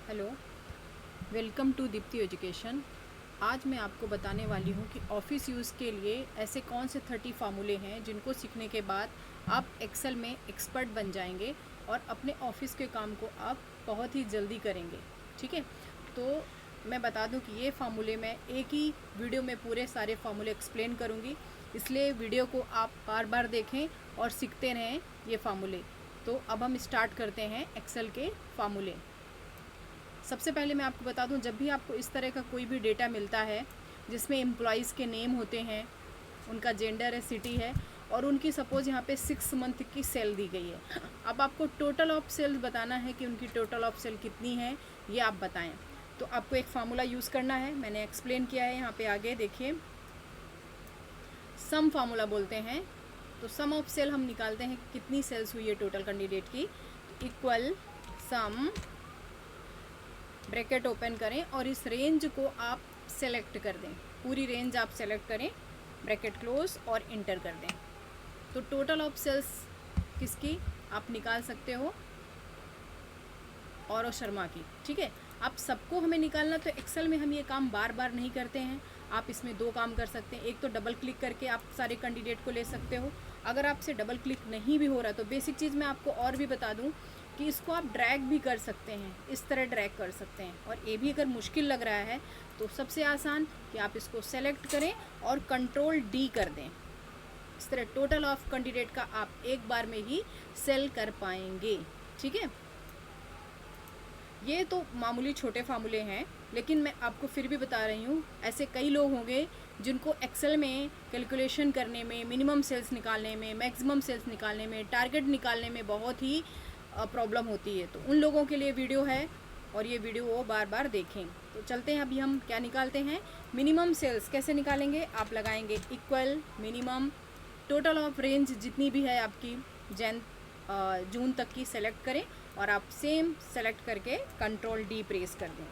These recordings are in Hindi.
Hello, welcome to Deepti education. आज मैं आपको बताने वाली हूँ कि ऑफिस यूज़ के लिए ऐसे कौन से 30 फार्मूले हैं जिनको सीखने के बाद आप एक्सेल में एक्सपर्ट बन जाएंगे और अपने ऑफिस के काम को आप बहुत ही जल्दी करेंगे। ठीक है, तो मैं बता दूं कि ये फार्मूले मैं एक ही वीडियो में पूरे सारे फार्मूले एक्सप्लेन करूँगी, इसलिए वीडियो को आप बार बार देखें और सीखते रहें ये फार्मूले। तो अब हम स्टार्ट करते हैं एक्सेल के फार्मूले। सबसे पहले मैं आपको बता दूं, जब भी आपको इस तरह का कोई भी डेटा मिलता है जिसमें एम्प्लॉयज़ के नेम होते हैं, उनका जेंडर है, सिटी है और उनकी सपोज़ यहाँ पे 6 मंथ की सेल दी गई है। अब आपको टोटल ऑफ सेल्स बताना है कि उनकी टोटल ऑफ सेल कितनी है, ये आप बताएं। तो आपको एक फार्मूला यूज़ करना है, मैंने एक्सप्लेन किया है यहाँ पे आगे देखिए। सम फार्मूला बोलते हैं। तो सम ऑफ सेल हम निकालते हैं कितनी सेल्स हुई है टोटल कैंडिडेट की, इक्वल सम, ब्रैकेट ओपन करें और इस रेंज को आप सेलेक्ट कर दें, पूरी रेंज आप सेलेक्ट करें, ब्रैकेट क्लोज और इंटर कर दें। तो टोटल ऑफ सेल्स किसकी आप निकाल सकते हो, और शर्मा की। ठीक है, आप सबको हमें निकालना, तो एक्सेल में हम ये काम बार बार नहीं करते हैं। आप इसमें 2 काम कर सकते हैं। एक तो डबल क्लिक करके आप सारे कैंडिडेट को ले सकते हो। अगर आपसे डबल क्लिक नहीं भी हो रहा तो बेसिक चीज़ मैं आपको और भी बता दूं कि इसको आप ड्रैग भी कर सकते हैं, इस तरह ड्रैग कर सकते हैं। और ये भी अगर मुश्किल लग रहा है तो सबसे आसान कि आप इसको सेलेक्ट करें और कंट्रोल डी कर दें। इस तरह टोटल ऑफ कैंडिडेट का आप एक बार में ही सेल कर पाएंगे। ठीक है, ये तो मामूली छोटे फार्मूले हैं, लेकिन मैं आपको फिर भी बता रही हूँ, ऐसे कई लोग होंगे जिनको एक्सेल में कैलकुलेशन करने में, मिनिमम सेल्स निकालने में, मैक्सिमम सेल्स निकालने में, टारगेट निकालने में बहुत ही प्रॉब्लम होती है। तो उन लोगों के लिए वीडियो है और ये वीडियो वो बार बार देखें। तो चलते हैं, अभी हम क्या निकालते हैं, मिनिमम सेल्स कैसे निकालेंगे। आप लगाएंगे equal minimum, total of range जितनी भी है आपकी जून तक की सेलेक्ट करें और आप सेम सेलेक्ट करके कंट्रोल डी प्रेस कर दें।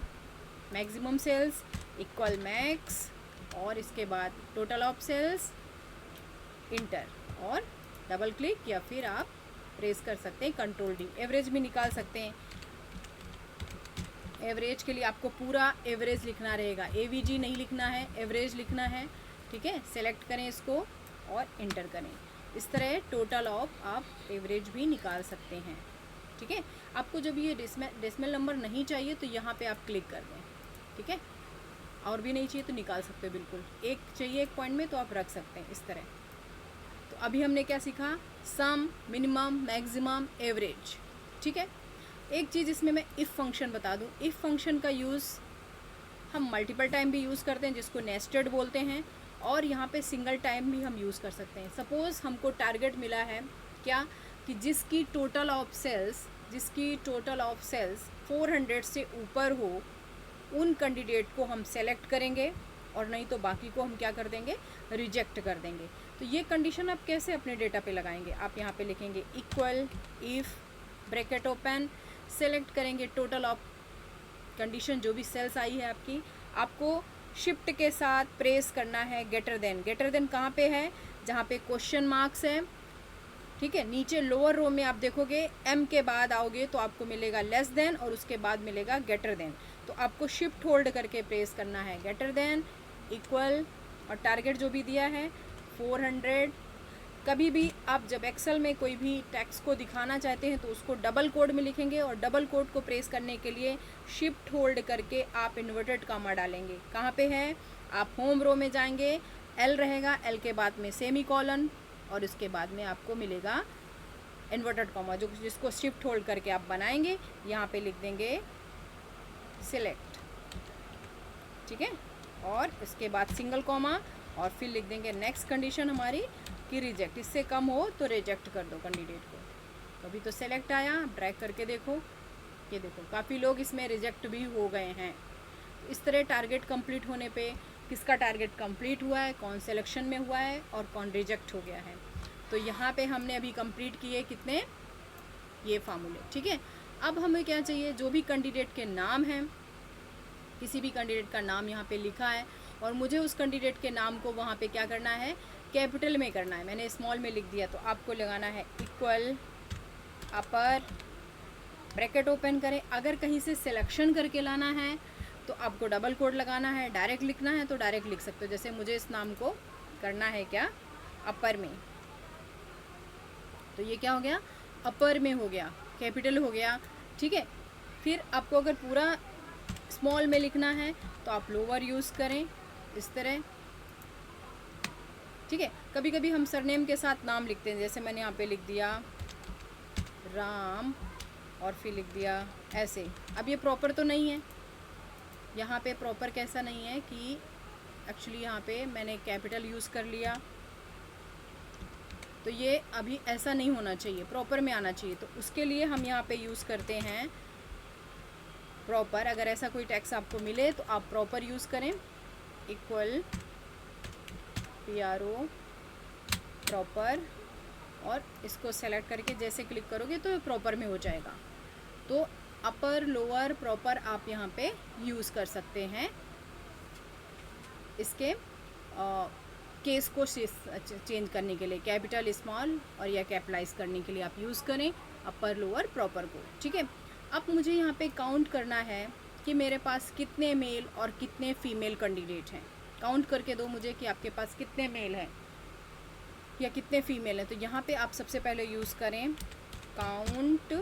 मैक्सिमम सेल्स इक्वल मैक्स और इसके बाद टोटल ऑफ सेल्स, इंटर और डबल क्लिक या फिर आप प्रेस कर सकते हैं कंट्रोल डी। एवरेज भी निकाल सकते हैं। एवरेज के लिए आपको पूरा एवरेज लिखना रहेगा, एवीजी नहीं लिखना है, एवरेज लिखना है। ठीक है, सेलेक्ट करें इसको और इंटर करें। इस तरह टोटल ऑफ आप एवरेज भी निकाल सकते हैं। ठीक है, आपको जब ये डेसिमल नंबर नहीं चाहिए तो यहाँ पे आप क्लिक कर दें। ठीक है, और भी नहीं चाहिए तो निकाल सकते हो, बिल्कुल एक चाहिए एक पॉइंट में तो आप रख सकते हैं इस तरह। तो अभी हमने क्या सीखा, सम, मिनिमम, मैक्सिमम, एवरेज। ठीक है, एक चीज़ इसमें मैं इफ़ फंक्शन बता दूं। इफ़ फंक्शन का यूज़ हम मल्टीपल टाइम भी यूज़ करते हैं, जिसको नेस्टेड बोलते हैं, और यहाँ पे सिंगल टाइम भी हम यूज़ कर सकते हैं। सपोज़ हमको टारगेट मिला है क्या, कि जिसकी टोटल ऑफ सेल्स 400 से ऊपर हो, उन कैंडिडेट को हम सेलेक्ट करेंगे और नहीं तो बाकी को हम क्या कर देंगे, रिजेक्ट कर देंगे। तो ये कंडीशन आप कैसे अपने डेटा पे लगाएंगे, आप यहाँ पे लिखेंगे equal if, bracket open, select करेंगे टोटल ऑफ कंडीशन जो भी सेल्स आई है आपकी, आपको शिफ्ट के साथ प्रेस करना है गेटर देन। गेटर देन कहाँ पे है, जहाँ पे क्वेश्चन मार्क्स है। ठीक है, नीचे लोअर रो में आप देखोगे एम के बाद आओगे तो आपको मिलेगा लेस देन और उसके बाद मिलेगा गेटर देन। तो आपको शिफ्ट होल्ड करके प्रेस करना है गेटर देन, इक्वल और टारगेट जो भी दिया है 400। कभी भी आप जब एक्सेल में कोई भी टेक्स्ट को दिखाना चाहते हैं तो उसको डबल कोड में लिखेंगे और डबल कोड को प्रेस करने के लिए शिफ्ट होल्ड करके आप इन्वर्टेड कामा डालेंगे। कहाँ पे है, आप होम रो में जाएंगे, एल रहेगा, एल के बाद में सेमी कॉलन और इसके बाद में आपको मिलेगा इन्वर्टेड कॉमा, जो जिसको शिफ्ट होल्ड करके आप बनाएंगे। यहाँ पे लिख देंगे सिलेक्ट। ठीक है, और इसके बाद सिंगल कॉमा और फिर लिख देंगे नेक्स्ट कंडीशन हमारी कि रिजेक्ट, इससे कम हो तो रिजेक्ट कर दो कैंडिडेट को। अभी तो सेलेक्ट आया, ड्रैग करके देखो, ये देखो काफ़ी लोग इसमें रिजेक्ट भी हो गए हैं। इस तरह टारगेट कंप्लीट होने पे किसका टारगेट कंप्लीट हुआ है, कौन सिलेक्शन में हुआ है और कौन रिजेक्ट हो गया है। तो यहाँ पे हमने अभी कंप्लीट किए कितने, ये फार्मूले। ठीक है, अब हमें क्या चाहिए, जो भी कैंडिडेट के नाम हैं, किसी भी कैंडिडेट का नाम यहाँ पे लिखा है और मुझे उस कैंडिडेट के नाम को वहाँ पे क्या करना है, कैपिटल में करना है। मैंने स्मॉल में लिख दिया तो आपको लगाना है इक्वल अपर ब्रैकेट ओपन करें। अगर कहीं से सिलेक्शन करके लाना है तो आपको डबल कोड लगाना है, डायरेक्ट लिखना है तो डायरेक्ट लिख सकते हो। जैसे मुझे इस नाम को करना है क्या, अपर में, तो ये क्या हो गया, अपर में हो गया, कैपिटल हो गया, ठीक है। फिर आपको अगर पूरा स्मॉल में लिखना है तो आप लोअर यूज़ करें इस तरह, ठीक है। कभी कभी हम सरनेम के साथ नाम लिखते हैं, जैसे मैंने यहाँ पे लिख दिया राम और फिर लिख दिया ऐसे। अब ये प्रॉपर तो नहीं है, यहाँ पे प्रॉपर कैसा नहीं है कि एक्चुअली यहाँ पे मैंने कैपिटल यूज़ कर लिया, तो ये अभी ऐसा नहीं होना चाहिए, प्रॉपर में आना चाहिए। तो उसके लिए हम यहाँ पे यूज़ करते हैं प्रॉपर। अगर ऐसा कोई टैक्स आपको मिले तो आप प्रॉपर यूज़ करें, इक्वल PRO प्रॉपर, और इसको सेलेक्ट करके जैसे क्लिक करोगे तो ये प्रॉपर में हो जाएगा। तो अपर लोअर प्रॉपर आप यहाँ पे यूज़ कर सकते हैं। इसके केस को चेंज करने के लिए कैपिटल स्मॉल और या कैपिटलाइज करने के लिए आप यूज़ करें अपर लोअर प्रॉपर को, ठीक है। अब मुझे यहाँ पे काउंट करना है कि मेरे पास कितने मेल और कितने फीमेल कैंडिडेट हैं। काउंट करके दो मुझे कि आपके पास कितने मेल हैं या कितने फीमेल हैं। तो यहाँ पे आप सबसे पहले यूज़ करें काउंट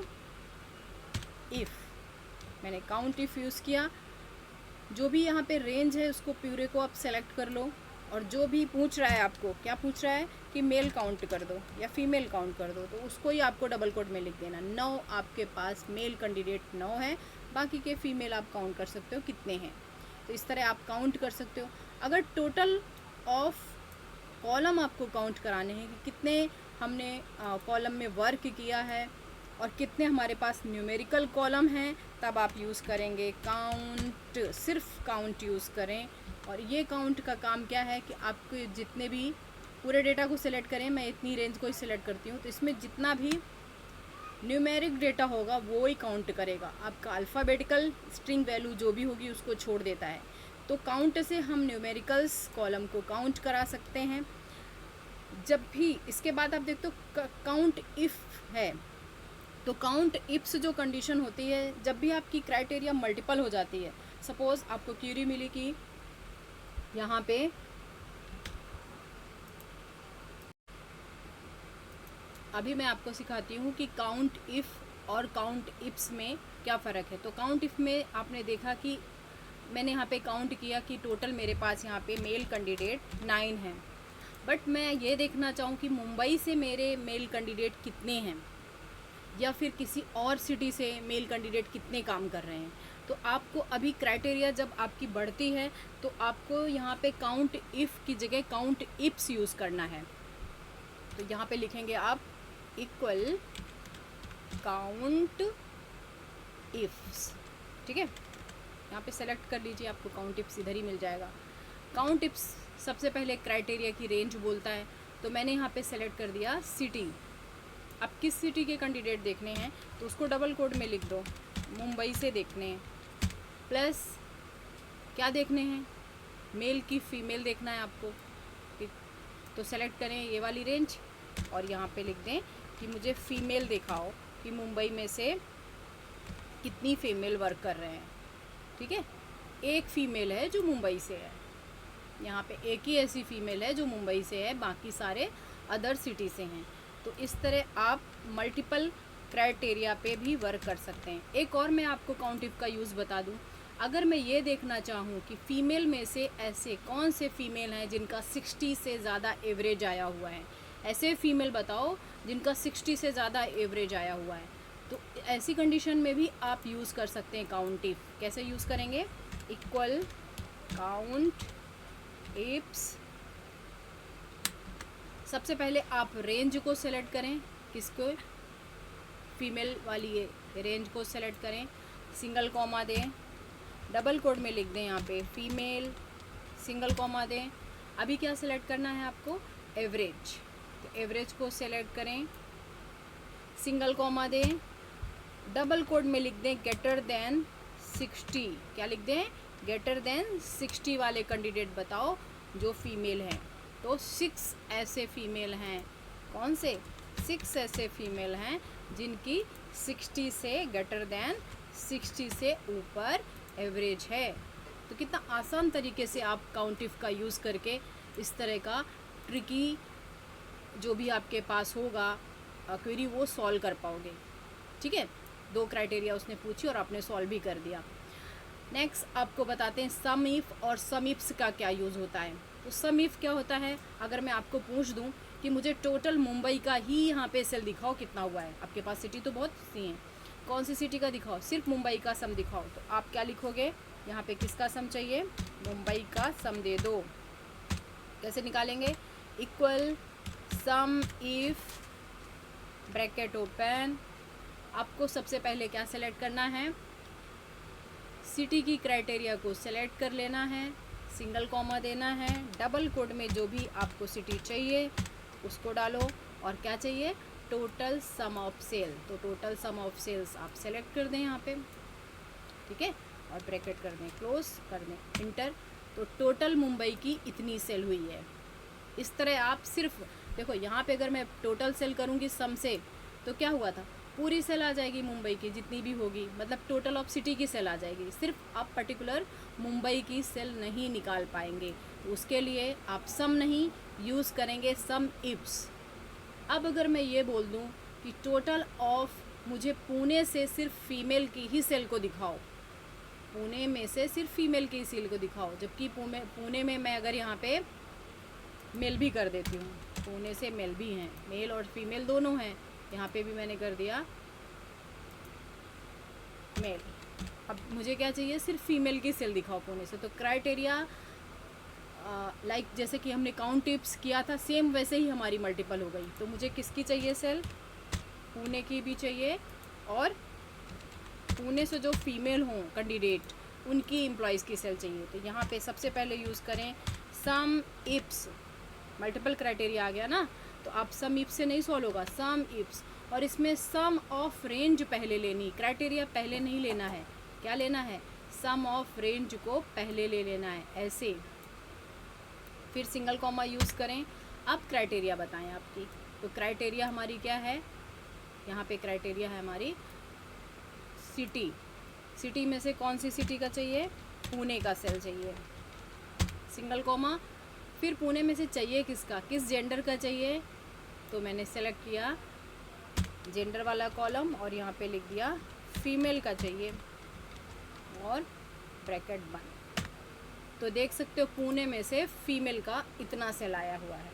इफ़। मैंने काउंट इफ़ यूज़ किया, जो भी यहाँ पे रेंज है उसको पूरे को आप सेलेक्ट कर लो, और जो भी पूछ रहा है आपको, क्या पूछ रहा है कि मेल काउंट कर दो या फीमेल काउंट कर दो, तो उसको ही आपको डबल कोड में लिख देना। 9 आपके पास मेल कैंडिडेट 9 है, बाकी के फीमेल आप काउंट कर सकते हो कितने हैं। तो इस तरह आप काउंट कर सकते हो। अगर टोटल ऑफ कॉलम आपको काउंट कराने हैं कि कितने हमने कॉलम में वर्क किया है और कितने हमारे पास न्यूमेरिकल कॉलम हैं, तब आप यूज़ करेंगे काउंट, सिर्फ काउंट यूज़ करें। और ये काउंट का काम क्या है कि आपके जितने भी पूरे डेटा को सिलेक्ट करें, मैं इतनी रेंज को ही सिलेक्ट करती हूँ, तो इसमें जितना भी न्यूमेरिक डेटा होगा वो ही काउंट करेगा। आपका अल्फ़ाबेटिकल स्ट्रिंग वैल्यू जो भी होगी उसको छोड़ देता है। तो काउंट से हम न्यूमेरिकल्स कॉलम को काउंट करा सकते हैं। जब भी इसके बाद आप देखते हो काउंट इफ़ है, तो काउंट इफ्स जो कंडीशन होती है, जब भी आपकी क्राइटेरिया मल्टीपल हो जाती है, सपोज़ आपको क्यूरी मिली कि यहाँ पे अभी मैं आपको सिखाती हूँ कि काउंट इफ़ और काउंट इफ्स में क्या फ़र्क है। तो काउंट इफ़ में आपने देखा कि मैंने यहाँ पे काउंट किया कि टोटल मेरे पास यहाँ पे मेल कैंडिडेट 9 हैं, बट मैं ये देखना चाहूँ कि मुंबई से मेरे मेल कैंडिडेट कितने हैं या फिर किसी और सिटी से मेल कैंडिडेट कितने काम कर रहे हैं। तो आपको अभी क्राइटेरिया जब आपकी बढ़ती है तो आपको यहाँ पे काउंट इफ़ की जगह काउंट इफ्स यूज़ करना है। तो यहाँ पे लिखेंगे आप इक्वल काउंट इफ्स, ठीक है। यहाँ पे सेलेक्ट कर लीजिए, आपको काउंट इफ्स इधर ही मिल जाएगा। काउंट इफ्स सबसे पहले क्राइटेरिया की रेंज बोलता है, तो मैंने यहाँ पे सेलेक्ट कर दिया सिटी। अब किस सिटी के कैंडिडेट देखने हैं तो उसको डबल कोड में लिख दो, मुंबई से देखने हैं, प्लस क्या देखने हैं, मेल की फ़ीमेल देखना है आपको, ठीक। तो सेलेक्ट करें ये वाली रेंज और यहाँ पे लिख दें कि मुझे फ़ीमेल दिखाओ कि मुंबई में से कितनी फ़ीमेल वर्क कर रहे हैं, ठीक है। एक फ़ीमेल है जो मुंबई से है, यहाँ पे एक ही ऐसी फ़ीमेल है जो मुंबई से है, बाकी सारे अदर सिटी से हैं। तो इस तरह आप मल्टीपल क्राइटेरिया पे भी वर्क कर सकते हैं। एक और मैं आपको काउंट इफ का यूज़ बता दूं, अगर मैं ये देखना चाहूँ कि फ़ीमेल में से ऐसे कौन से फ़ीमेल हैं जिनका 60 से ज़्यादा एवरेज आया हुआ है, ऐसे फ़ीमेल बताओ जिनका 60 से ज़्यादा एवरेज आया हुआ है, तो ऐसी कंडीशन में भी आप यूज़ कर सकते हैं काउंट इफ। कैसे यूज़ करेंगे, इक्वल काउंट इफ्स। सबसे पहले आप रेंज को सेलेक्ट करें, किसको, फीमेल वाली ये रेंज को सेलेक्ट करें, सिंगल कॉमा दें, डबल कोड में लिख दें यहाँ पे फीमेल, सिंगल कॉमा दें। अभी क्या सेलेक्ट करना है आपको, एवरेज, तो एवरेज को सेलेक्ट करें, सिंगल कॉमा दें, डबल कोड में लिख दें ग्रेटर देन 60। क्या लिख दें, ग्रेटर देन 60 वाले कैंडिडेट बताओ जो फीमेल हैं। तो 6 ऐसे फीमेल हैं, कौन से, 6 ऐसे फीमेल हैं जिनकी 60 से ग्रेटर देन 60 से ऊपर एवरेज है। तो कितना आसान तरीके से आप काउंट इफ का यूज़ करके इस तरह का ट्रिकी जो भी आपके पास होगा क्वेरी वो सॉल्व कर पाओगे। ठीक है, 2 क्राइटेरिया उसने पूछी और आपने सॉल्व भी कर दिया। नेक्स्ट आपको बताते हैं सम इफ और सम इफ्स का क्या यूज़ होता है। तो सम इफ क्या होता है, अगर मैं आपको पूछ दूं कि मुझे टोटल मुंबई का ही यहाँ पे सेल दिखाओ कितना हुआ है। आपके पास सिटी तो बहुत सी हैं, कौन सी सिटी का दिखाओ, सिर्फ मुंबई का सम दिखाओ, तो आप क्या लिखोगे, यहाँ पे किसका सम चाहिए, मुंबई का सम दे दो। कैसे निकालेंगे, equal some if bracket open. आपको सबसे पहले क्या सेलेक्ट करना है, सिटी की क्राइटेरिया को सेलेक्ट कर लेना है, सिंगल कॉमा देना है, डबल कोड में जो भी आपको सिटी चाहिए उसको डालो, और क्या चाहिए, टोटल सम ऑफ सेल। तो टोटल सम ऑफ सेल्स आप सेलेक्ट कर दें यहाँ पे, ठीक है, और ब्रैकेट कर दें, क्लोज कर दें, इंटर। तो टोटल मुंबई की इतनी सेल हुई है। इस तरह आप सिर्फ देखो, यहाँ पे अगर मैं टोटल सेल करूँगी सम से तो क्या हुआ था, पूरी सेल आ जाएगी मुंबई की जितनी भी होगी, मतलब टोटल ऑफ सिटी की सेल आ जाएगी। सिर्फ आप पर्टिकुलर मुंबई की सेल नहीं निकाल पाएंगे, तो उसके लिए आप सम नहीं यूज़ करेंगे, सम इफ्स। अब अगर मैं ये बोल दूँ कि टोटल ऑफ मुझे पुणे से सिर्फ फीमेल की ही सेल को दिखाओ, पुणे में से सिर्फ फीमेल की सेल को दिखाओ, जबकि पुणे में मैं अगर यहाँ पे मेल भी कर देती हूँ, पुणे से मेल भी हैं, मेल और फीमेल दोनों हैं, यहाँ पे भी मैंने कर दिया मेल। अब मुझे क्या चाहिए, सिर्फ फीमेल की सेल दिखाओ पुणे से। तो क्राइटेरिया लाइक जैसे कि हमने काउंट टिप्स किया था, सेम वैसे ही हमारी मल्टीपल हो गई। तो मुझे किसकी चाहिए सेल, पुणे की भी चाहिए, और पुणे से जो फीमेल हों कैंडिडेट उनकी एम्प्लॉयज़ की सेल चाहिए। तो यहाँ पे सबसे पहले यूज़ करें सम इफ्स, मल्टीपल क्राइटेरिया आ गया ना, तो आप सम इफ्स से नहीं सॉल्व होगा, सम इफ्स, और इसमें सम ऑफ रेंज पहले लेनी, क्राइटेरिया पहले नहीं लेना है, क्या लेना है, सम ऑफ रेंज को पहले ले लेना है, ऐसे। फिर सिंगल कॉमा यूज़ करें। अब क्राइटेरिया बताएं आपकी, तो क्राइटेरिया हमारी क्या है, यहाँ पे क्राइटेरिया है हमारी सिटी, सिटी में से कौन सी सिटी का चाहिए, पुणे का सेल चाहिए, सिंगल कॉमा। फिर पुणे में से चाहिए किसका, किस जेंडर का चाहिए, तो मैंने सेलेक्ट किया जेंडर वाला कॉलम और यहाँ पे लिख दिया फीमेल का चाहिए और ब्रैकेट बंद। तो देख सकते हो पुणे में से फीमेल का इतना सेल आया हुआ है।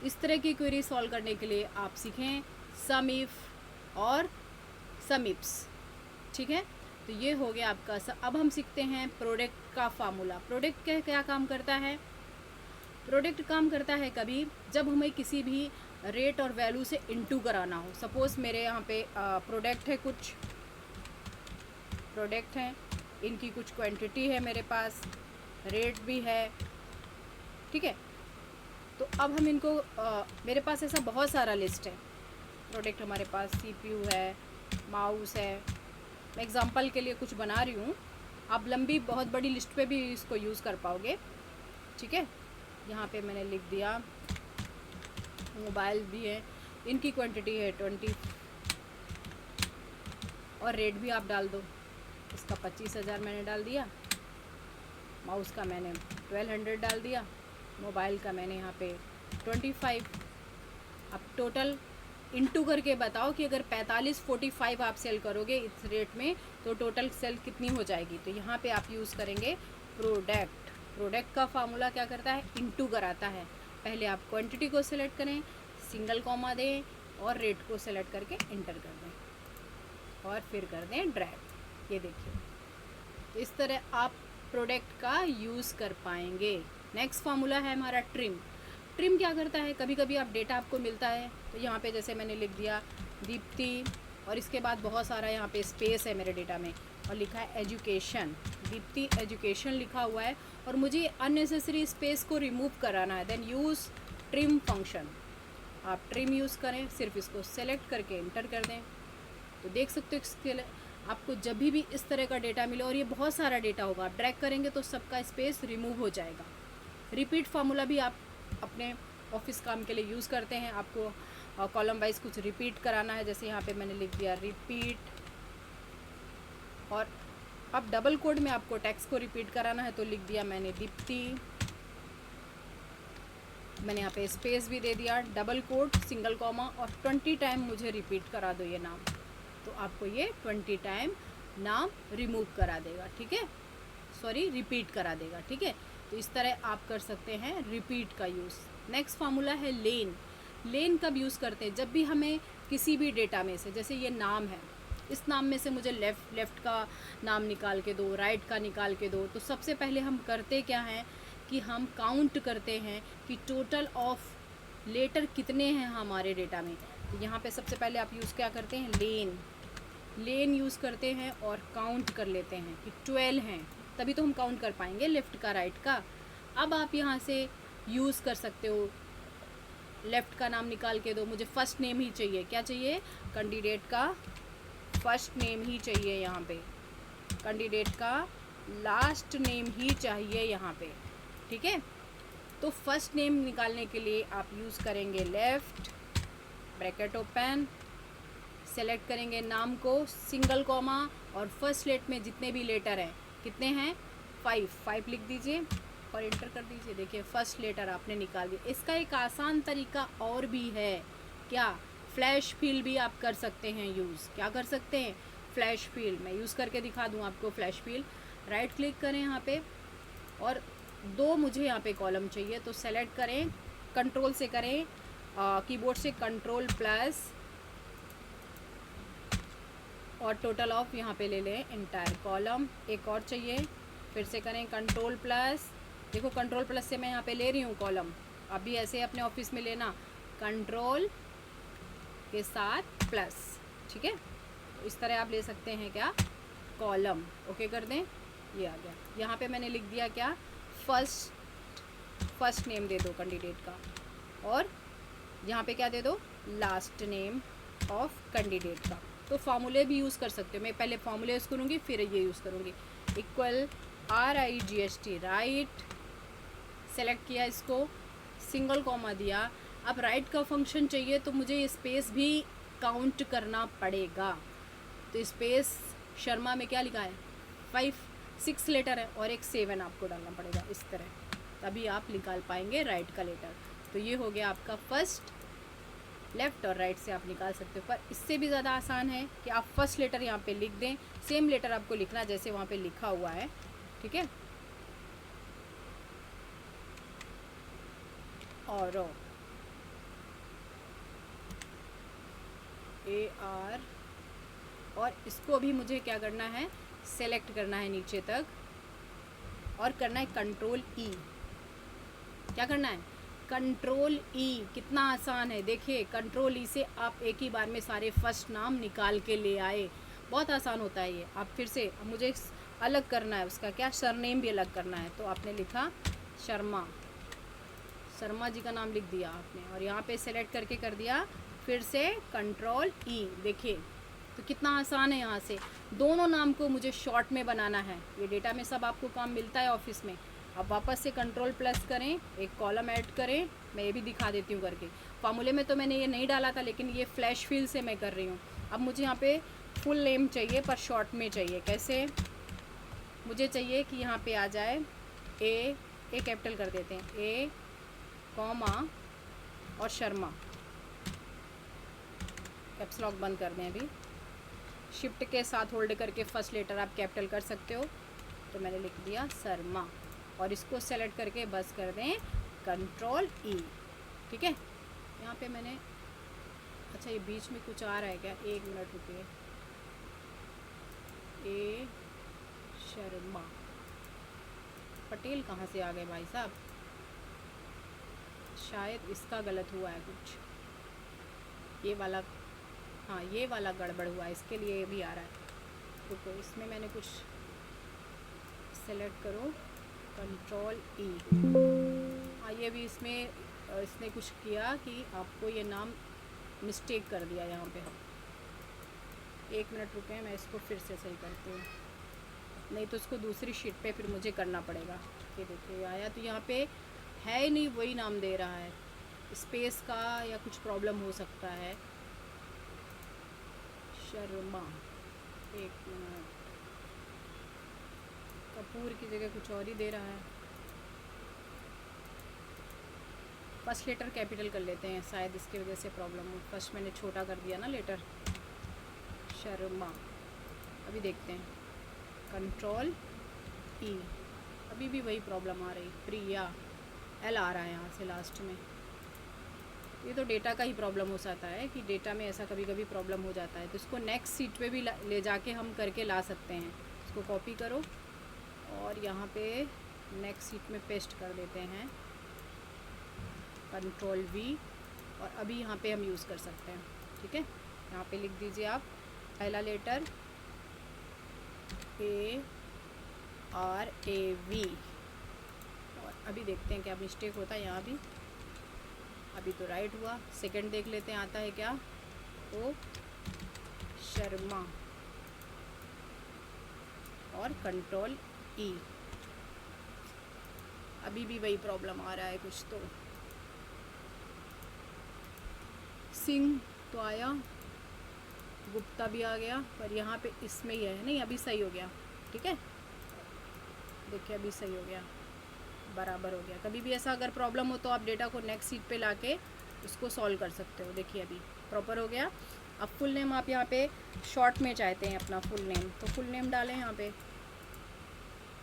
इस तरह की क्वेरी सॉल्व करने के लिए आप सीखें सम इफ और सम इफ्स, ठीक है। तो ये हो गया आपका। अब हम सीखते हैं प्रोडक्ट का फार्मूला। प्रोडक्ट क्या काम करता है, प्रोडक्ट काम करता है कभी जब हमें किसी भी रेट और वैल्यू से इनटू कराना हो। सपोज़ मेरे यहाँ पे प्रोडक्ट है, कुछ प्रोडक्ट हैं, इनकी कुछ क्वांटिटी है मेरे पास, रेट भी है, ठीक है। तो अब हम इनको मेरे पास ऐसा बहुत सारा लिस्ट है प्रोडक्ट, हमारे पास CPU है, माउस है। मैं एग्जांपल के लिए कुछ बना रही हूँ, आप लंबी बहुत बड़ी लिस्ट पे भी इसको यूज़ कर पाओगे, ठीक है। यहाँ पे मैंने लिख दिया मोबाइल भी है, इनकी क्वांटिटी है 20 और रेट भी आप डाल दो। इसका 25,000 मैंने डाल दिया, माउस का मैंने 1200 डाल दिया, मोबाइल का मैंने यहाँ पे 25। अब टोटल इनटू करके बताओ कि अगर 4545 आप सेल करोगे इस रेट में तो टोटल सेल कितनी हो जाएगी। तो यहाँ पे आप यूज़ करेंगे प्रोडक्ट। प्रोडक्ट का फार्मूला क्या करता है, इनटू कराता है। पहले आप क्वांटिटी को सिलेक्ट करें, सिंगल कॉमा दें और रेट को सिलेक्ट करके इंटर कर दें और फिर कर दें ड्रैग। ये देखिए इस तरह आप प्रोडक्ट का यूज़ कर पाएंगे। नेक्स्ट फार्मूला है हमारा ट्रिम। ट्रिम क्या करता है, कभी कभी आप डेटा आपको मिलता है तो यहाँ पे जैसे मैंने लिख दिया दीप्ति और इसके बाद बहुत सारा यहाँ पे स्पेस है मेरे डेटा में और लिखा है एजुकेशन, दीप्ति एजुकेशन लिखा हुआ है और मुझे अननेसेसरी स्पेस को रिमूव कराना है। Then use trim function. आप ट्रिम यूज़ करें, सिर्फ इसको सेलेक्ट करके इंटर कर दें। तो देख सकते हो इसके आपको जब भी इस तरह का डेटा मिले और ये बहुत सारा डेटा होगा, आप ड्रैग करेंगे तो सबका स्पेस रिमूव हो जाएगा। रिपीट फार्मूला भी आप अपने ऑफिस काम के लिए यूज़ करते हैं, आपको और कॉलम वाइज कुछ रिपीट कराना है, जैसे यहाँ पे मैंने लिख दिया रिपीट। और अब डबल कोड में आपको टेक्स्ट को रिपीट कराना है तो लिख दिया मैंने दीप्ति। मैंने यहाँ पे स्पेस भी दे दिया, डबल कोड सिंगल कॉमा, और 20 टाइम मुझे रिपीट करा दो ये नाम, तो आपको ये 20 टाइम नाम रिमूव करा देगा, ठीक है, सॉरी रिपीट करा देगा, ठीक है। तो इस तरह आप कर सकते हैं रिपीट का यूज़। नेक्स्ट फार्मूला है लेन। लेन कब यूज़ करते हैं? जब भी हमें किसी भी डेटा में से, जैसे ये नाम है, इस नाम में से मुझे लेफ़्ट का नाम निकाल के दो, राइट का निकाल के दो, तो सबसे पहले हम करते क्या हैं कि हम काउंट करते हैं कि टोटल ऑफ लेटर कितने हैं हमारे डेटा में। तो यहाँ पे सबसे पहले आप यूज़ क्या करते हैं, लेन यूज़ करते हैं और काउंट कर लेते हैं कि 12 हैं, तभी तो हम काउंट कर पाएंगे लेफ़्ट का राइट का। अब आप यहाँ से यूज़ कर सकते हो, लेफ़्ट का नाम निकाल के दो, मुझे फ़र्स्ट नेम ही चाहिए, क्या चाहिए, कैंडिडेट का फर्स्ट नेम ही चाहिए, यहाँ पे कैंडिडेट का लास्ट नेम ही चाहिए यहाँ पे, ठीक है। तो फर्स्ट नेम निकालने के लिए आप यूज़ करेंगे लेफ़्ट, ब्रैकेट ओपन, सेलेक्ट करेंगे नाम को, सिंगल कॉमा, और फर्स्ट लेट में जितने भी लेटर हैं, कितने हैं, 5 लिख दीजिए और इंटर कर दीजिए। देखिए फर्स्ट लेटर आपने निकाल दिया। इसका एक आसान तरीका और भी है, क्या, फ्लैश फिल भी आप कर सकते हैं यूज़। क्या कर सकते हैं, फ्लैश फिल। मैं यूज़ करके दिखा दूँ आपको फ्लैश फिल। राइट क्लिक करें यहाँ पे, और 2 मुझे यहाँ पे कॉलम चाहिए, तो सेलेक्ट करें, कंट्रोल से करें, कीबोर्ड से कंट्रोल प्लस, और टोटल ऑफ यहाँ पे ले लें इंटायर कॉलम। एक और चाहिए, फिर से करें कंट्रोल प्लस, देखो कंट्रोल प्लस से मैं यहाँ पे ले रही हूँ कॉलम। अभी ऐसे अपने ऑफिस में लेना, कंट्रोल के साथ प्लस, ठीक है। तो इस तरह आप ले सकते हैं क्या, कॉलम। ओके कर दें, ये आ गया। यहाँ पे मैंने लिख दिया क्या, फर्स्ट नेम दे दो कैंडिडेट का, और यहाँ पे क्या दे दो, लास्ट नेम ऑफ कैंडिडेट का। तो फार्मूले भी यूज़ कर सकते हो, मैं पहले फार्मूले यूज़ करूँगी फिर ये यूज़ करूँगी। इक्वल RIGST राइट, सेलेक्ट किया इसको, सिंगल कॉमा दिया। अब राइट का फंक्शन चाहिए तो मुझे स्पेस भी काउंट करना पड़ेगा, तो स्पेस शर्मा में क्या लिखा है, 6 लेटर है, और एक 7 आपको डालना पड़ेगा इस तरह, तभी आप निकाल पाएंगे राइट का लेटर। तो ये हो गया आपका फर्स्ट। लेफ़्ट और राइट से आप निकाल सकते हो, पर इससे भी ज़्यादा आसान है कि आप फर्स्ट लेटर यहाँ पे लिख दें, सेम लेटर आपको लिखना जैसे वहाँ पे लिखा हुआ है, ठीक है। और AR, और इसको भी मुझे क्या करना है, सेलेक्ट करना है नीचे तक, और करना है कंट्रोल E। क्या करना है, कंट्रोल E। कितना आसान है, देखिए कंट्रोल E से आप एक ही बार में सारे फर्स्ट नाम निकाल के ले आए, बहुत आसान होता है ये। आप फिर से, मुझे अलग करना है उसका क्या, सरनेम भी अलग करना है, तो आपने लिखा शर्मा जी का नाम लिख दिया आपने, और यहाँ पे सेलेक्ट करके कर दिया फिर से कंट्रोल E। देखिए तो कितना आसान है, यहाँ से दोनों नाम को मुझे शॉर्ट में बनाना है। ये डेटा में सब आपको काम मिलता है ऑफिस में। अब वापस से कंट्रोल प्लस करें, एक कॉलम ऐड करें, मैं ये भी दिखा देती हूँ करके। फार्मूले में तो मैंने ये नहीं डाला था, लेकिन ये फ्लैश फिल से मैं कर रही हूँ। अब मुझे यहाँ पे फुल नेम चाहिए पर शॉर्ट में चाहिए। कैसे, मुझे चाहिए कि यहाँ पे आ जाए ए कैपिटल कर देते हैं, ए कॉमा और शर्मा, कैप्स लॉक बंद कर दें अभी, शिफ्ट के साथ होल्ड करके फर्स्ट लेटर आप कैपिटल कर सकते हो। तो मैंने लिख दिया शर्मा, और इसको सेलेक्ट करके बस कर दें कंट्रोल E, ठीक है। यहाँ पे मैंने, अच्छा ये बीच में कुछ आ रहा है क्या, 1 मिनट रुकिए, ए शर्मा, पटेल कहाँ से आ गए भाई साहब, शायद इसका गलत हुआ है कुछ, ये वाला, हाँ ये वाला गड़बड़ हुआ है, इसके लिए भी आ रहा है। रुको, इसमें मैंने कुछ सेलेक्ट करो, कंट्रोल E। हाँ ये भी इसमें इसने कुछ किया कि आपको ये नाम मिस्टेक कर दिया यहाँ पे। हम 1 मिनट रुके, मैं इसको फिर से सही करती हूँ, नहीं तो इसको दूसरी शीट पे फिर मुझे करना पड़ेगा। ये देखिए आया, तो यहाँ पे है ही नहीं, वही नाम दे रहा है, स्पेस का या कुछ प्रॉब्लम हो सकता है। शर्मा, एक मिनट, कपूर की जगह कुछ और ही दे रहा है। फर्स्ट लेटर कैपिटल कर लेते हैं, शायद इसकी वजह से प्रॉब्लम हो। फर्स्ट मैंने छोटा कर दिया ना लेटर। शर्मा, अभी देखते हैं, कंट्रोल ई, अभी भी वही प्रॉब्लम आ रही। प्रिया, एल आ रहा है यहाँ से लास्ट में। ये तो डेटा का ही प्रॉब्लम हो सकता है कि डेटा में ऐसा कभी कभी प्रॉब्लम हो जाता है, तो इसको नेक्स्ट सीट पे भी ले जाके हम करके ला सकते हैं। इसको कॉपी करो और यहाँ पे नेक्स्ट सीट में पेस्ट कर देते हैं, कंट्रोल वी, और अभी यहाँ पे हम यूज़ कर सकते हैं। ठीक है, यहाँ पे लिख दीजिए आप पहला लेटर ARAV, और अभी देखते हैं क्या मिस्टेक होता है यहाँ भी। अभी तो राइट हुआ। सेकंड देख लेते हैं आता है क्या। तो शर्मा और कंट्रोल ई, अभी भी वही प्रॉब्लम आ रहा है कुछ। तो सिंह तो आया, गुप्ता भी आ गया, पर यहाँ पे इसमें ही है। नहीं, अभी सही हो गया। ठीक है, देखिए अभी सही हो गया, बराबर हो गया। कभी भी ऐसा अगर प्रॉब्लम हो तो आप डेटा को नेक्स्ट सीट पे लाके उसको सॉल्व कर सकते हो। देखिए अभी प्रॉपर हो गया। अब फुल नेम आप यहाँ पे शॉर्ट में चाहते हैं अपना फुल नेम, तो फुल नेम डालें यहाँ पे।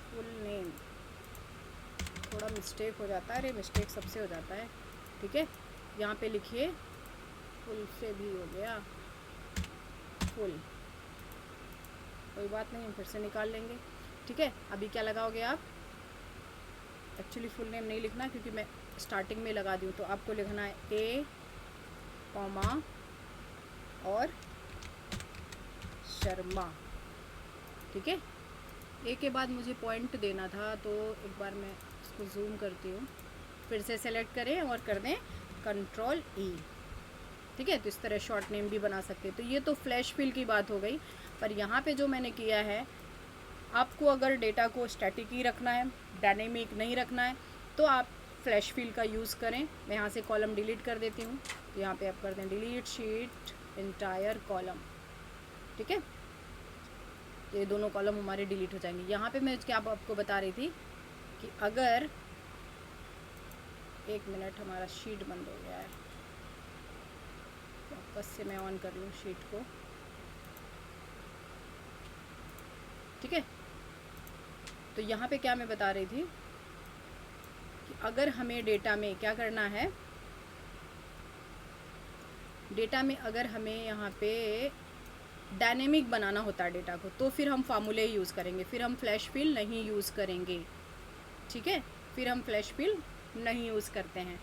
फुल नेम, थोड़ा मिस्टेक हो जाता है, अरे मिस्टेक सबसे हो जाता है। ठीक है, यहाँ पे लिखिए, फुल से भी हो गया फुल, कोई बात नहीं, फिर से निकाल लेंगे। ठीक है, अभी क्या लगाओगे आप। एक्चुअली फुल नेम नहीं लिखना क्योंकि मैं स्टार्टिंग में लगा दूँ, तो आपको लिखना है ए कॉमा और शर्मा। ठीक है, ए के बाद मुझे पॉइंट देना था, तो एक बार मैं इसको जूम करती हूँ, फिर से सेलेक्ट करें और कर दें कंट्रोल ई। ठीक है, तो इस तरह शॉर्ट नेम भी बना सकते हैं। तो ये तो फ्लैश फिल की बात हो गई, पर यहाँ पे जो मैंने किया है, आपको अगर डेटा को स्टैटिक ही रखना है, डायनेमिक नहीं रखना है, तो आप फ्लैश फिल का यूज़ करें। मैं यहाँ से कॉलम डिलीट कर देती हूँ, तो यहाँ पे आप कर दें डिलीट शीट इंटायर कॉलम। ठीक है, ये दोनों कॉलम हमारे डिलीट हो जाएंगे। यहाँ पे मैं क्या आपको बता रही थी कि अगर, एक मिनट, हमारा शीट बंद हो गया है, वापस से मैं ऑन कर लूँ शीट को। ठीक है, तो यहाँ पे क्या मैं बता रही थी कि अगर हमें डेटा में क्या करना है, डेटा में अगर हमें यहाँ पे डायनेमिक बनाना होता है डेटा को, तो फिर हम फार्मूले यूज़ करेंगे, फिर हम फ्लैश फिल नहीं यूज़ करेंगे। ठीक है, फिर हम फ्लैश फिल नहीं यूज़ करते हैं।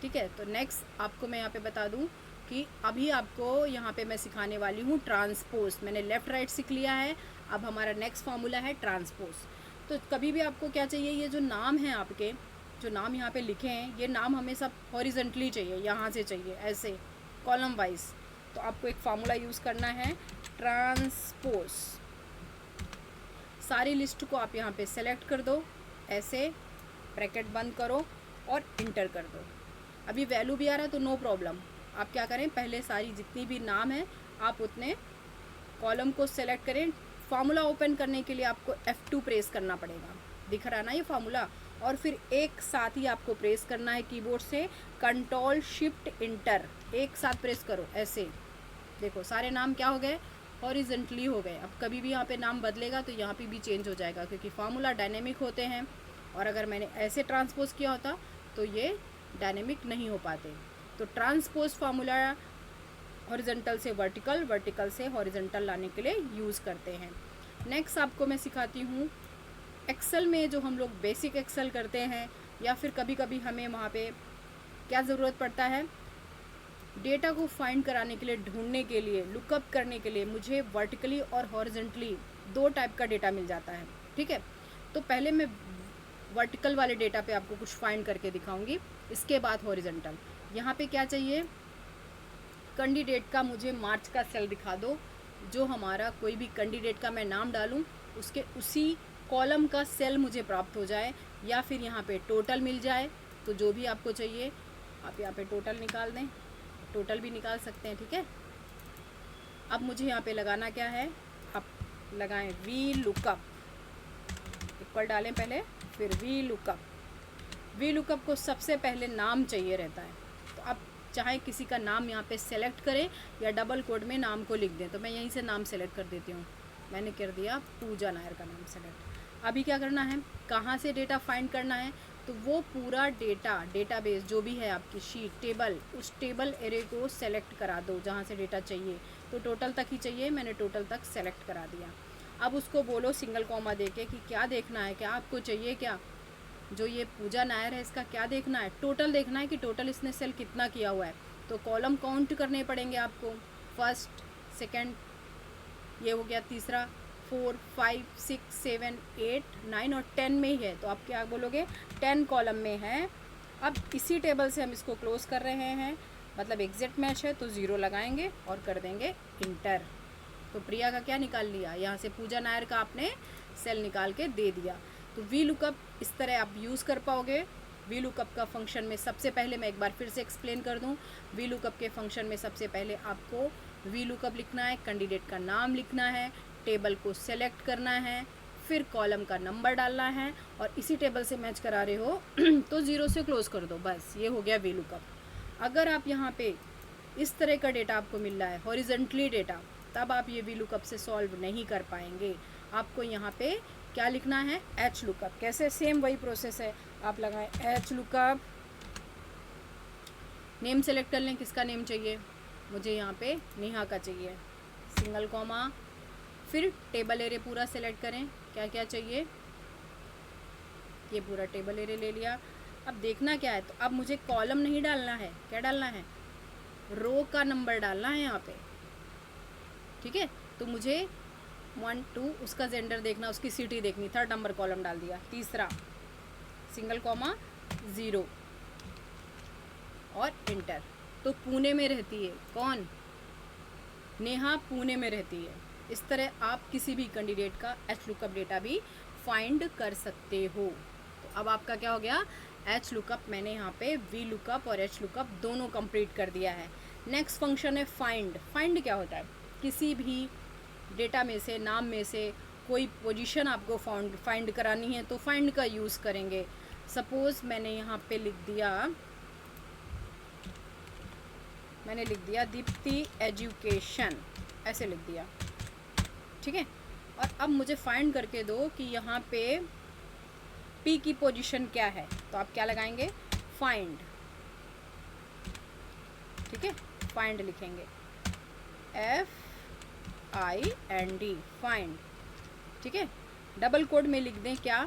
ठीक है, तो नेक्स्ट आपको मैं यहाँ पे बता दूँ कि अभी आपको यहाँ पे मैं सिखाने वाली हूँ ट्रांसपोज। मैंने लेफ़्ट राइट सीख लिया है, अब हमारा नेक्स्ट फार्मूला है ट्रांसपोज। तो कभी भी आपको क्या चाहिए, ये जो नाम है आपके, जो नाम यहाँ पे लिखे हैं, ये नाम हमें सब हॉरिजेंटली चाहिए, यहाँ से चाहिए ऐसे कॉलम वाइज। तो आपको एक फार्मूला यूज़ करना है ट्रांसपोज। सारी लिस्ट को आप यहाँ पे सेलेक्ट कर दो, ऐसे ब्रैकेट बंद करो और इंटर कर दो। अभी वैल्यू भी आ रहा है तो नो प्रॉब्लम, आप क्या करें, पहले सारी जितनी भी नाम है आप उतने कॉलम को सेलेक्ट करें। फार्मूला ओपन करने के लिए आपको F2 प्रेस करना पड़ेगा, दिख रहा है ना ये फार्मूला, और फिर एक साथ ही आपको प्रेस करना है कीबोर्ड से कंट्रोल शिफ्ट इंटर, एक साथ प्रेस करो ऐसे। देखो सारे नाम क्या हो गए, हॉरिजेंटली हो गए। अब कभी भी यहाँ पे नाम बदलेगा तो यहाँ पे भी चेंज हो जाएगा, क्योंकि फार्मूला डायनेमिक होते हैं, और अगर मैंने ऐसे ट्रांसपोज किया होता तो ये डायनेमिक नहीं हो पाते। तो ट्रांसपोज फार्मूला हॉरिजेंटल से वर्टिकल, वर्टिकल से हॉरिजेंटल लाने के लिए यूज़ करते हैं। नेक्स्ट आपको मैं सिखाती हूँ एक्सेल में, जो हम लोग बेसिक एक्सेल करते हैं, या फिर कभी कभी हमें वहाँ पे क्या ज़रूरत पड़ता है, डेटा को फाइंड कराने के लिए, ढूंढने के लिए, लुकअप करने के लिए मुझे वर्टिकली और हॉरिजेंटली दो टाइप का डेटा मिल जाता है। ठीक है, तो पहले मैं वर्टिकल वाले डेटा पे आपको कुछ फाइंड करके दिखाऊंगी, इसके बाद हॉरिजेंटल। यहाँ पे क्या चाहिए, कैंडिडेट का मुझे मार्च का सेल दिखा दो, जो हमारा कोई भी कैंडिडेट का मैं नाम डालूँ उसके उसी कॉलम का सेल मुझे प्राप्त हो जाए, या फिर यहाँ पे टोटल मिल जाए, तो जो भी आपको चाहिए। आप यहाँ पे टोटल निकाल दें, टोटल भी निकाल सकते हैं, ठीक है। अब मुझे यहाँ पे लगाना क्या है, आप लगाएं वी लुकअप, इक्वल डालें पहले, फिर वी लुकअप। वी लुकअप को सबसे पहले नाम चाहिए रहता है, तो आप चाहे किसी का नाम यहाँ पे सेलेक्ट करें या डबल कोड में नाम को लिख दें। तो मैं यहीं से नाम सेलेक्ट कर देती हूँ, मैंने कर दिया पूजा नायर का नाम सेलेक्ट। अभी क्या करना है, कहाँ से डेटा फाइंड करना है, तो वो पूरा डेटाबेस जो भी है आपकी शीट टेबल, उस टेबल एरे को सेलेक्ट करा दो जहाँ से डेटा चाहिए। तो टोटल तक ही चाहिए, मैंने टोटल तक सेलेक्ट करा दिया। अब उसको बोलो सिंगल कॉमा देके कि क्या देखना है, क्या आपको चाहिए, क्या जो ये पूजा नायर है इसका क्या देखना है, टोटल देखना है कि टोटल इसने सेल कितना किया हुआ है। तो कॉलम काउंट करने पड़ेंगे आपको, फर्स्ट, सेकंड, ये हो गया तीसरा, 4, 5, 6, 7, 8, 9 और 10 में ही है। तो आप क्या बोलोगे, 10 कॉलम में है। अब इसी टेबल से हम इसको क्लोज कर रहे हैं, मतलब एग्जैक्ट मैच है, तो 0 लगाएंगे और कर देंगे इंटर। तो प्रिया का क्या निकाल लिया, यहाँ से पूजा नायर का आपने सेल निकाल के दे दिया। तो वी लुकअप इस तरह आप यूज़ कर पाओगे। वी लुकअप का फंक्शन में सबसे पहले मैं एक बार फिर से एक्सप्लेन कर दूं, वी लुकअप के फंक्शन में सबसे पहले आपको वी लुकअप लिखना है, कैंडिडेट का नाम लिखना है, टेबल को सेलेक्ट करना है, फिर कॉलम का नंबर डालना है और इसी टेबल से मैच करा रहे हो तो 0 से क्लोज कर दो, बस ये हो गया वी लुकअप। अगर आप यहाँ पे इस तरह का डेटा आपको मिल रहा है, हॉरिजॉन्टली डेटा, तब आप ये वी लुकअप से सॉल्व नहीं कर पाएंगे। आपको यहाँ पे क्या लिखना है, एच लुकअप। कैसे, सेम वही प्रोसेस है, आप लगाएं एच लुकअप, नेम सेलेक्ट कर लें, किसका नेम चाहिए, मुझे यहाँ पे नेहा का चाहिए, सिंगल कॉमा, फिर टेबल एरे पूरा सेलेक्ट करें, क्या क्या चाहिए, ये पूरा टेबल एरे ले लिया। अब देखना क्या है, तो अब मुझे कॉलम नहीं डालना है, क्या डालना है, रो का नंबर डालना है यहाँ पे, ठीक है। तो मुझे 1, 2 उसका जेंडर देखना, उसकी सिटी देखनी, 3rd नंबर कॉलम डाल दिया, तीसरा सिंगल कॉमा 0 और इंटर। तो पुणे में रहती है कौन, नेहा पुणे में रहती है। इस तरह आप किसी भी कैंडिडेट का एच लुकअप डेटा भी फाइंड कर सकते हो। तो अब आपका क्या हो गया, एच लुकअप मैंने यहाँ पे वी लुकअप और एच लुकअप दोनों कंप्लीट कर दिया है। नेक्स्ट फंक्शन है फाइंड। फाइंड क्या होता है, किसी भी डेटा में से, नाम में से कोई पोजीशन आपको फाइंड करानी है तो फाइंड का यूज़ करेंगे। सपोज़ मैंने यहाँ पे लिख दिया दीप्ति एजुकेशन, ऐसे लिख दिया, ठीक है। और अब मुझे फाइंड करके दो कि यहाँ पे पी की पोजीशन क्या है, तो आप क्या लगाएंगे, फाइंड, ठीक है, फाइंड लिखेंगे, FIND, फाइंड, ठीक है। डबल कोड में लिख दें क्या,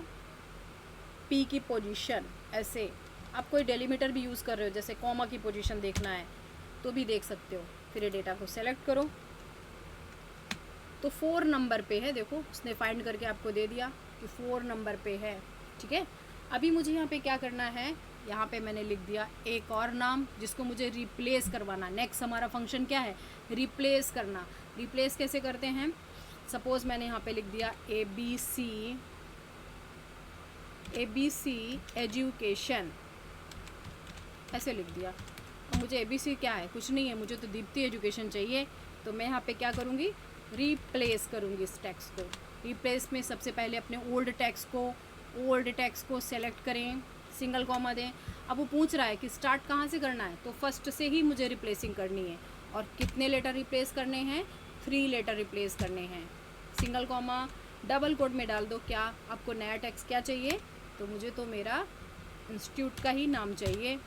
पी की पोजीशन, ऐसे। आप कोई डेलीमीटर भी यूज़ कर रहे हो, जैसे कॉमा की पोजीशन देखना है तो भी देख सकते हो। फिर ये डेटा को सेलेक्ट करो, तो 4 नंबर पे है, देखो उसने फाइंड करके आपको दे दिया कि 4 नंबर पे है, ठीक है। अभी मुझे यहाँ पे क्या करना है, यहाँ पे मैंने लिख दिया एक और नाम जिसको मुझे रिप्लेस करवाना। नेक्स्ट हमारा फंक्शन क्या है, रिप्लेस करना। रिप्लेस कैसे करते हैं, सपोज़ मैंने यहाँ पे लिख दिया ABC एजुकेशन, ऐसे लिख दिया। और मुझे ABC क्या है, कुछ नहीं है, मुझे तो दीप्ति एजुकेशन चाहिए। तो मैं यहाँ पे क्या करूँगी, रिप्लेस करूँगी इस टेक्स्ट को। रिप्लेस में सबसे पहले अपने ओल्ड टेक्स्ट को सेलेक्ट करें, सिंगल कॉमा दें। अब वो पूछ रहा है कि स्टार्ट कहाँ से करना है, तो फर्स्ट से ही मुझे रिप्लेसिंग करनी है। और कितने लेटर रिप्लेस करने हैं, 3 लेटर रिप्लेस करने हैं। सिंगल कॉमा, डबल कोड में डाल दो क्या आपको नया टेक्स्ट क्या चाहिए, तो मुझे तो मेरा इंस्टीट्यूट का ही नाम चाहिए,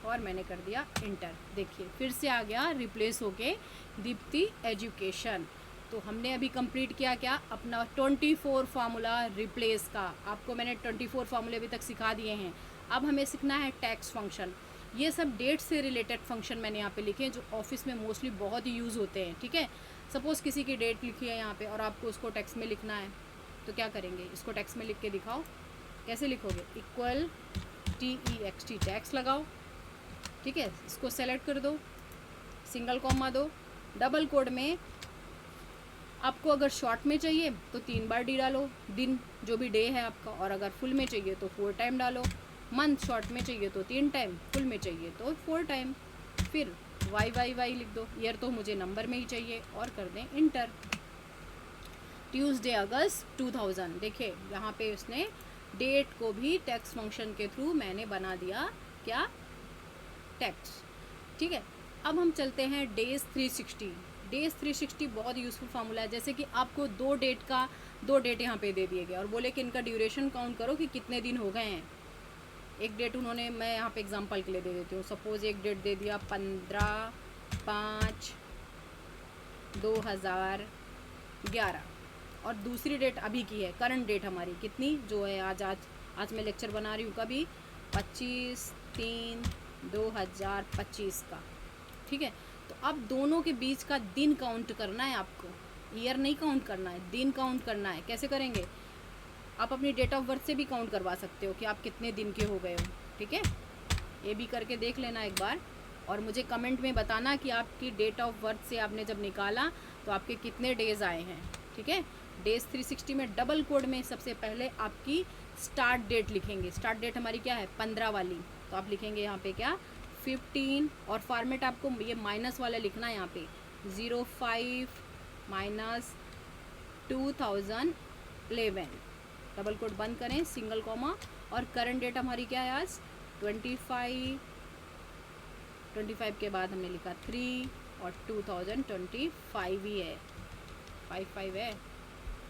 और मैंने कर दिया इंटर। देखिए फिर से आ गया रिप्लेस होके दीप्ति एजुकेशन। तो हमने अभी कंप्लीट किया क्या, अपना 24 फार्मूला रिप्लेस का। आपको मैंने 24 फार्मूले अभी तक सिखा दिए हैं। अब हमें सीखना है टैक्स फंक्शन। ये सब डेट से रिलेटेड फंक्शन मैंने यहाँ पे लिखे हैं जो ऑफिस में मोस्टली बहुत ही यूज़ होते हैं, ठीक है। सपोज़ किसी की डेट लिखी है यहाँ पे और आपको उसको टेक्स्ट में लिखना है, तो क्या करेंगे, इसको टेक्स्ट में लिख के दिखाओ। कैसे लिखोगे, इक्वल TEXT टैक्स लगाओ, ठीक है। इसको सेलेक्ट कर दो, सिंगल कॉमा दो, डबल कोड में आपको अगर शॉर्ट में चाहिए तो 3 बार डी डालो, दिन जो भी डे है आपका, और अगर फुल में चाहिए तो 4 टाइम डालो। मंथ शॉर्ट में चाहिए तो 3 टाइम, फुल में चाहिए तो 4 टाइम। फिर वाई वाई वाई लिख दो, ईयर तो मुझे नंबर में ही चाहिए और कर दें इंटर। ट्यूसडे अगस्त 2000, देखिए यहाँ पे उसने डेट को भी टेक्स्ट फंक्शन के थ्रू मैंने बना दिया क्या, टेक्स्ट। ठीक है, अब हम चलते हैं डेज 360। डेज 360 बहुत यूज़फुल फार्मूला है। जैसे कि आपको दो डेट यहाँ पे दे दिए गए और बोले कि इनका ड्यूरेशन काउंट करो कि कितने दिन हो गए हैं। एक डेट उन्होंने, मैं यहाँ पे एग्जांपल के लिए दे देती हूँ, सपोज़ एक डेट दे दिया 15/5/2011 और दूसरी डेट अभी की है, करंट डेट हमारी कितनी जो है, आज मैं लेक्चर बना रही हूँ कभी 25/3/2025 का। ठीक है, तो अब दोनों के बीच का दिन काउंट करना है आपको, ईयर नहीं काउंट करना है, दिन काउंट करना है। कैसे करेंगे, आप अपनी डेट ऑफ बर्थ से भी काउंट करवा सकते हो कि आप कितने दिन के हो गए हो। ठीक है, ये भी करके देख लेना एक बार और मुझे कमेंट में बताना कि आपकी डेट ऑफ बर्थ से आपने जब निकाला तो आपके कितने डेज़ आए हैं। ठीक है, डेज 360 में डबल कोड में सबसे पहले आपकी स्टार्ट डेट लिखेंगे। स्टार्ट डेट हमारी क्या है, 15 वाली, तो आप लिखेंगे यहाँ पे क्या 15 और फॉर्मेट आपको ये माइनस वाला लिखना है यहाँ पे 05-2011, डबल कोड बंद करें, सिंगल कॉमा और करंट डेट हमारी क्या है आज 25 के बाद हमने लिखा 3 और 2025 ही है, 55 है,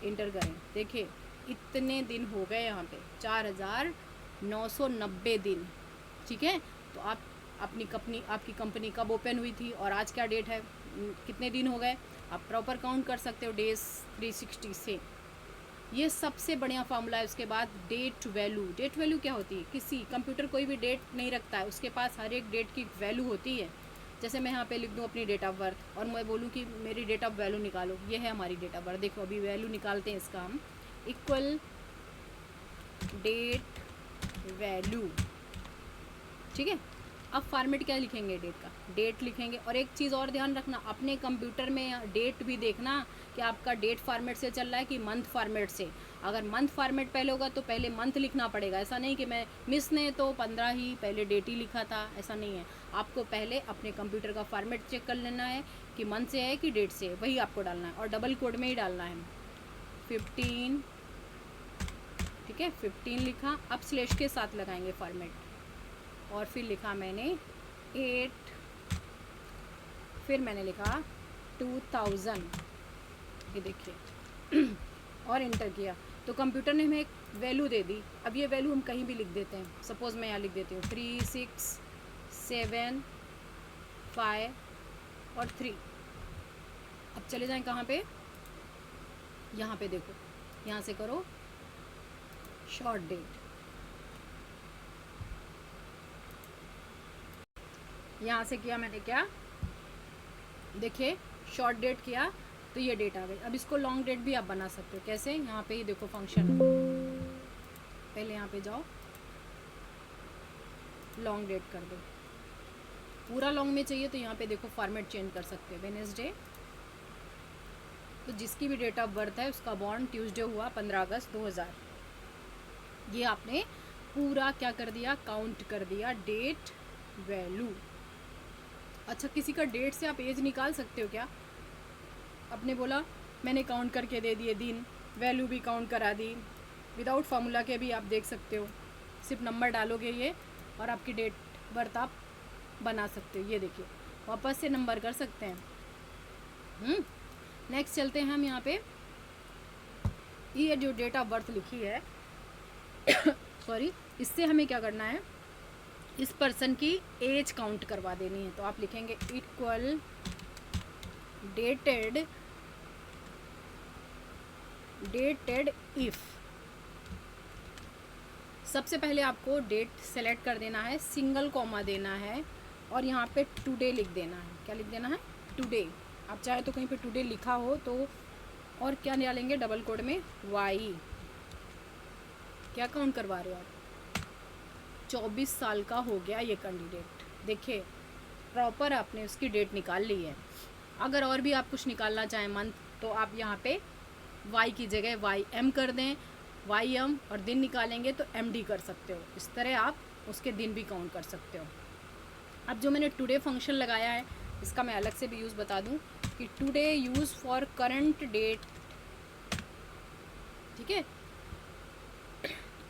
इंटर करें। देखिए इतने दिन हो गए यहाँ पे 4990 दिन। ठीक है, तो आपकी कंपनी कब ओपन हुई थी और आज क्या डेट है, कितने दिन हो गए, आप प्रॉपर काउंट कर सकते हो डेज 360 से। ये सबसे बढ़िया फार्मूला है। उसके बाद डेट वैल्यू। डेट वैल्यू क्या होती है, किसी कंप्यूटर कोई भी डेट नहीं रखता है, उसके पास हर एक डेट की वैल्यू होती है। जैसे मैं यहाँ पे लिख दूँ अपनी डेट ऑफ बर्थ और मैं बोलूँ कि मेरी डेट ऑफ वैल्यू निकालो, ये है हमारी डेट ऑफ बर्थ। देखो अभी वैल्यू निकालते हैं इसका हम, इक्वल डेट वैल्यू। ठीक है, अब फॉर्मेट क्या लिखेंगे, डेट का डेट लिखेंगे। और एक चीज़ और ध्यान रखना, अपने कंप्यूटर में डेट भी देखना कि आपका डेट फॉर्मेट से चल रहा है कि मंथ फॉर्मेट से। अगर मंथ फॉर्मेट पहले होगा तो पहले मंथ लिखना पड़ेगा। ऐसा नहीं कि मैं मिस ने तो 15 ही पहले डेट ही लिखा था, ऐसा नहीं है। आपको पहले अपने कंप्यूटर का फॉर्मेट चेक कर लेना है कि मंथ से है कि डेट से है, वही आपको डालना है और डबल कोड में ही डालना है 15। ठीक है, 15 लिखा, अब स्लैश के साथ लगाएंगे फॉर्मेट और फिर लिखा मैंने 8, फिर मैंने लिखा 2000, ये देखिए और इंटर किया तो कंप्यूटर ने हमें एक वैल्यू दे दी। अब ये वैल्यू हम कहीं भी लिख देते हैं, सपोज़ मैं यहाँ लिख देती हूँ 3, 6, 7, 5 और 3। अब चले जाएं कहाँ पे, यहाँ पे देखो, यहाँ से करो शॉर्ट डेट। यहाँ से किया मैंने क्या, देखिए शॉर्ट डेट किया तो ये डेट आ गई। अब इसको लॉन्ग डेट भी आप बना सकते हो। कैसे, यहाँ पे ही देखो फंक्शन, पहले यहाँ पे जाओ, लॉन्ग डेट कर दो। पूरा लॉन्ग में चाहिए तो यहाँ पे देखो फॉर्मेट चेंज कर सकते हो। वेडनेसडे, तो जिसकी भी डेट ऑफ बर्थ है उसका बॉर्न ट्यूसडे हुआ 15 अगस्त 2000। ये आपने पूरा क्या कर दिया, काउंट कर दिया डेट वैल्यू। अच्छा, किसी का डेट से आप एज निकाल सकते हो क्या, आपने बोला मैंने काउंट करके दे दिए दिन, वैल्यू भी काउंट करा दी, विदाउट फार्मूला के भी आप देख सकते हो। सिर्फ नंबर डालोगे ये और आपकी डेट बर्थ आप बना सकते हो। ये देखिए वापस से नंबर कर सकते हैं। नेक्स्ट चलते हैं हम यहाँ पे, ये जो डेट ऑफ बर्थ लिखी है सॉरी, इससे हमें क्या करना है, इस पर्सन की एज काउंट करवा देनी है। तो आप लिखेंगे इक्वल डेटेड इफ। सबसे पहले आपको डेट सेलेक्ट कर देना है, सिंगल कॉमा देना है और यहाँ पे टुडे लिख देना है। क्या लिख देना है, टुडे। आप चाहे तो कहीं पे टुडे लिखा हो तो, और क्या डालेंगे डबल कोड में वाई। क्या काउंट करवा रहे हो आप, 24 साल का हो गया ये कैंडिडेट। देखिए प्रॉपर आपने उसकी डेट निकाल ली है। अगर और भी आप कुछ निकालना चाहें मंथ, तो आप यहाँ पे वाई की जगह YM कर दें, YM और दिन निकालेंगे तो MD कर सकते हो। इस तरह आप उसके दिन भी काउंट कर सकते हो। अब जो मैंने टुडे फंक्शन लगाया है इसका मैं अलग से भी यूज़ बता दूं कि today use for current date, ठीक है।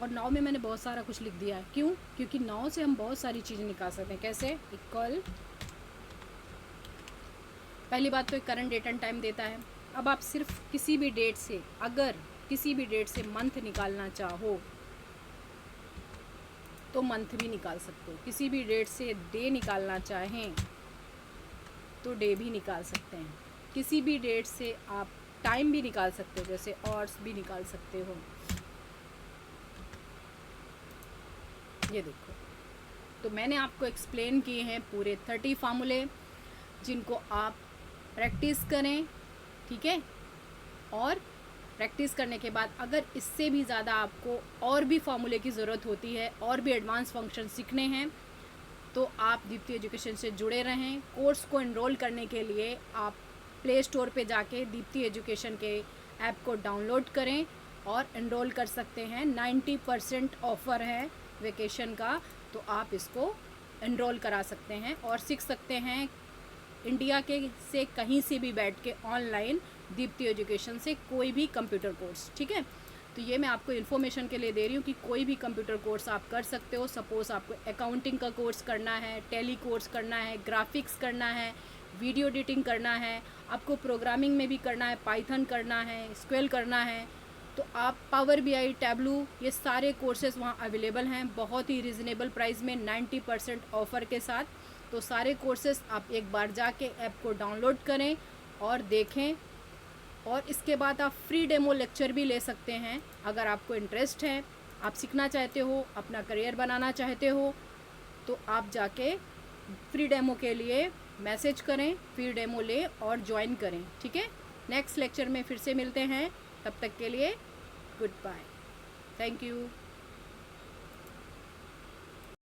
और नाउ में मैंने बहुत सारा कुछ लिख दिया है, क्यों? क्योंकि नाउ से हम बहुत सारी चीज़ें निकाल सकते हैं। कैसे? इक्वल, पहली बात तो एक करंट डेट एंड टाइम देता है। अब आप सिर्फ किसी भी डेट से, अगर किसी भी डेट से मंथ निकालना चाहो तो मंथ भी निकाल सकते हो, किसी भी डेट से डे निकालना चाहें तो डे भी निकाल सकते हैं, किसी भी डेट से आप टाइम भी निकाल सकते हो, जैसे आवर्स भी निकाल सकते हो। ये देखो, तो मैंने आपको एक्सप्लेन किए हैं पूरे 30 फार्मूले, जिनको आप प्रैक्टिस करें, ठीक है। और प्रैक्टिस करने के बाद अगर इससे भी ज़्यादा आपको और भी फार्मूले की ज़रूरत होती है, और भी एडवांस फंक्शन सीखने हैं, तो आप दीप्ति एजुकेशन से जुड़े रहें। कोर्स को एनरोल करने के लिए आप प्ले स्टोर पे जाके दीप्ति एजुकेशन के ऐप को डाउनलोड करें और एनरोल कर सकते हैं। 90% ऑफ़र है वेकेशन का, तो आप इसको एनरोल करा सकते हैं और सीख सकते हैं इंडिया के से कहीं से भी बैठ के ऑनलाइन दीप्ति एजुकेशन से कोई भी कंप्यूटर कोर्स, ठीक है। तो ये मैं आपको इन्फॉर्मेशन के लिए दे रही हूँ कि कोई भी कंप्यूटर कोर्स आप कर सकते हो। सपोज़ आपको अकाउंटिंग का कोर्स करना है, टेली कोर्स करना है, ग्राफिक्स करना है, वीडियो एडिटिंग करना है, आपको प्रोग्रामिंग में भी करना है, पाइथन करना है, स्क्वेल करना है, तो आप पावर BI, टैब्लू, ये सारे कोर्सेज़ वहाँ अवेलेबल हैं बहुत ही रिजनेबल प्राइस में 90% ऑफ़र के साथ। तो सारे कोर्सेज़ आप एक बार जाके ऐप को डाउनलोड करें और देखें, और इसके बाद आप फ्री डेमो लेक्चर भी ले सकते हैं। अगर आपको इंटरेस्ट है, आप सीखना चाहते हो, अपना करियर बनाना चाहते हो, तो आप जाके फ्री डेमो के लिए मैसेज करें, फ्री डेमो लें और ज्वाइन करें, ठीक है। नेक्स्ट लेक्चर में फिर से मिलते हैं, तब तक के लिए गुड बाय, थैंक यू।